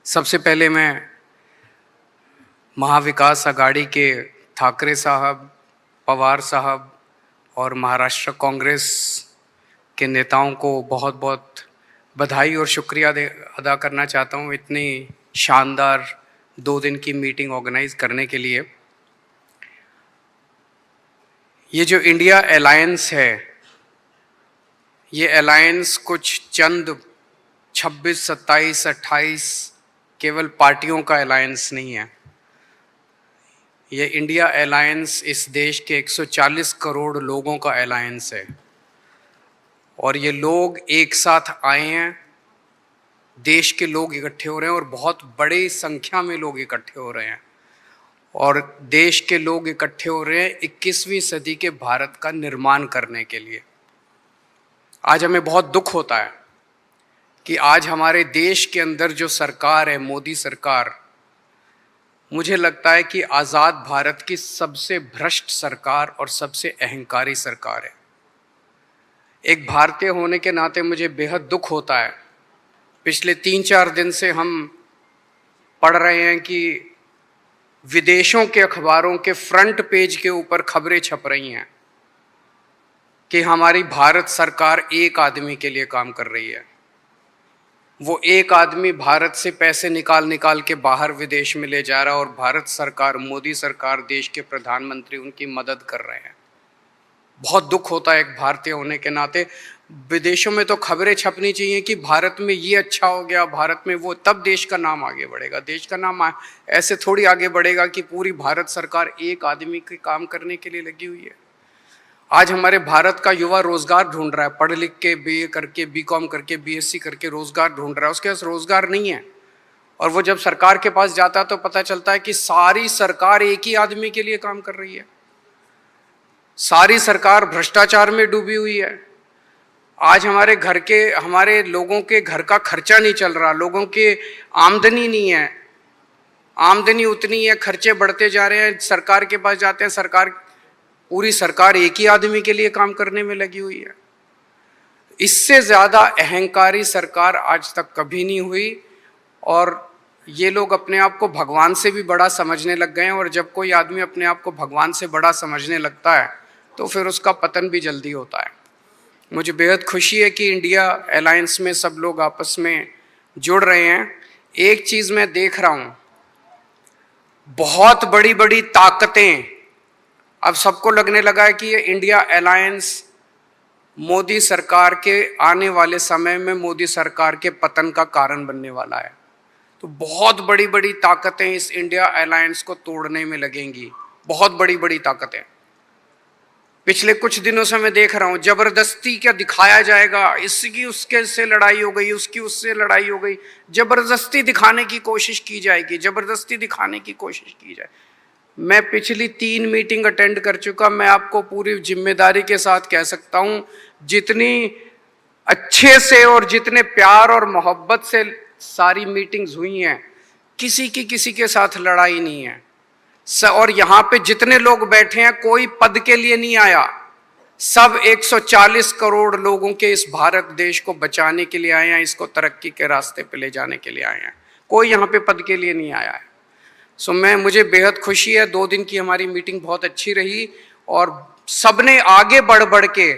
सबसे पहले मैं महाविकास आघाड़ी के ठाकरे साहब, पवार साहब और महाराष्ट्र कांग्रेस के नेताओं को बहुत बहुत बधाई और शुक्रिया अदा करना चाहता हूँ इतनी शानदार 2 दिन की मीटिंग ऑर्गेनाइज करने के लिए। ये जो इंडिया अलायंस है, ये अलायंस कुछ चंद 26, 27, 28 केवल पार्टियों का अलायंस नहीं है। ये इंडिया अलायंस इस देश के 140 करोड़ लोगों का अलायंस है और ये लोग एक साथ आए हैं। देश के लोग इकट्ठे हो रहे हैं और बहुत बड़ी संख्या में लोग इकट्ठे हो रहे हैं और देश के लोग इकट्ठे हो रहे हैं 21वीं सदी के भारत का निर्माण करने के लिए। आज हमें बहुत दुख होता है कि आज हमारे देश के अंदर जो सरकार है, मोदी सरकार, मुझे लगता है कि आज़ाद भारत की सबसे भ्रष्ट सरकार और सबसे अहंकारी सरकार है। एक भारतीय होने के नाते मुझे बेहद दुख होता है। पिछले 3-4 दिन से हम पढ़ रहे हैं कि विदेशों के अखबारों के फ्रंट पेज के ऊपर खबरें छप रही हैं कि हमारी भारत सरकार एक आदमी के लिए काम कर रही है। वो एक आदमी भारत से पैसे निकाल के बाहर विदेश में ले जा रहा है और भारत सरकार, मोदी सरकार, देश के प्रधानमंत्री उनकी मदद कर रहे हैं। बहुत दुख होता है एक भारतीय होने के नाते। विदेशों में तो खबरें छपनी चाहिए कि भारत में ये अच्छा हो गया, भारत में वो, तब देश का नाम आगे बढ़ेगा। देश का नाम ऐसे थोड़ी आगे बढ़ेगा कि पूरी भारत सरकार एक आदमी के काम करने के लिए लगी हुई है। आज हमारे भारत का युवा रोजगार ढूंढ रहा है, पढ़ लिख के बीए करके, बीकॉम करके, बीएससी करके रोजगार ढूंढ रहा है। उसके पास रोजगार नहीं है और वो जब सरकार के पास जाता है तो पता चलता है कि सारी सरकार एक ही आदमी के लिए काम कर रही है। सारी सरकार भ्रष्टाचार में डूबी हुई है। आज हमारे लोगों के घर का खर्चा नहीं चल रहा, लोगों के आमदनी नहीं है, आमदनी उतनी है, खर्चे बढ़ते जा रहे हैं। सरकार के पास जाते हैं, पूरी सरकार एक ही आदमी के लिए काम करने में लगी हुई है। इससे ज्यादा अहंकारी सरकार आज तक कभी नहीं हुई और ये लोग अपने आप को भगवान से भी बड़ा समझने लग गए हैं और जब कोई आदमी अपने आप को भगवान से बड़ा समझने लगता है तो फिर उसका पतन भी जल्दी होता है। मुझे बेहद खुशी है कि इंडिया अलायंस में सब लोग आपस में जुड़ रहे हैं। एक चीज मैं देख रहा हूं, बहुत बड़ी बड़ी ताकतें, अब सबको लगने लगा है कि ये इंडिया अलायंस मोदी सरकार के आने वाले समय में मोदी सरकार के पतन का कारण बनने वाला है। तो बहुत बड़ी बड़ी ताकतें इस इंडिया अलायंस को तोड़ने में लगेंगी, बहुत बड़ी बड़ी ताकतें। पिछले कुछ दिनों से मैं देख रहा हूं जबरदस्ती क्या दिखाया जाएगा, इसकी उसके से लड़ाई हो गई, उसकी उससे लड़ाई हो गई, जबरदस्ती दिखाने की कोशिश की जाएगी, जबरदस्ती दिखाने की कोशिश की जाए। मैं पिछली 3 मीटिंग अटेंड कर चुका, मैं आपको पूरी जिम्मेदारी के साथ कह सकता हूं, जितनी अच्छे से और जितने प्यार और मोहब्बत से सारी मीटिंग्स हुई हैं, किसी के साथ लड़ाई नहीं है। और यहां पे जितने लोग बैठे हैं कोई पद के लिए नहीं आया, सब 140 करोड़ लोगों के इस भारत देश को बचाने के लिए आए हैं, इसको तरक्की के रास्ते पे ले जाने के लिए आए हैं। कोई यहाँ पे पद के लिए नहीं आया है। मुझे बेहद खुशी है। 2 दिन की हमारी मीटिंग बहुत अच्छी रही और सबने आगे बढ़ के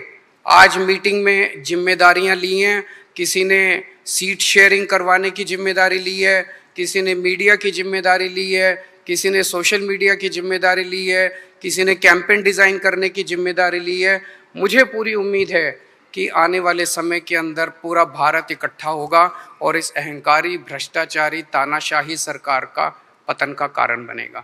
आज मीटिंग में जिम्मेदारियां ली हैं। किसी ने सीट शेयरिंग करवाने की जिम्मेदारी ली है, किसी ने मीडिया की जिम्मेदारी ली है, किसी ने सोशल मीडिया की जिम्मेदारी ली है, किसी ने कैंपेन डिज़ाइन करने की जिम्मेदारी ली है। मुझे पूरी उम्मीद है कि आने वाले समय के अंदर पूरा भारत इकट्ठा होगा और इस अहंकारी, भ्रष्टाचारी, तानाशाही सरकार का पतन का कारण बनेगा।